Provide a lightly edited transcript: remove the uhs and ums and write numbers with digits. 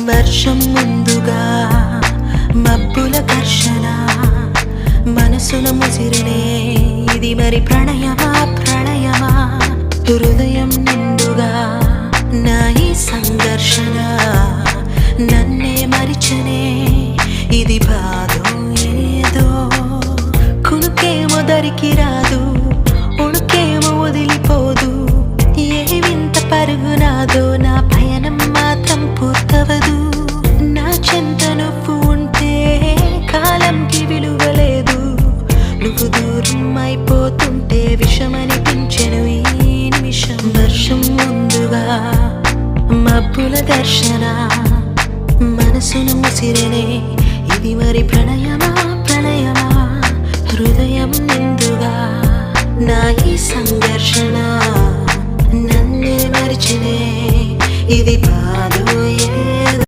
వర్షం ముందుగా మబ్బుల ఘర్షణ మనసున ముసిరినే ఇది మరి ప్రణయమా ప్రణయమా హృదయం నిండుగా నా ఈ సంఘర్షణ నన్నే మరిచనే ఇది బాధో ఏదో కునుకేమో దరికి రాదు ఉణుకేమో వదిలిపోదు ఏ వింత పరుగునాదో నా పయనం మాత్రం పూర్తవదు నా చెంత నువ్వు ఉంటే కాలంకి విలువలేదు నువ్వు దూరం అయిపోతుంటే విషమనిపించెను ఈ నిమిషం వర్షం ముందుగా మబ్బుల దర్శన మనసును ముసిరనే ఇది మరి ప్రణయమా ప్రణయమా హృదయం నిండుగా నా ఈ సంఘర్షణ నన్నే మరిచినే ఇది బాధో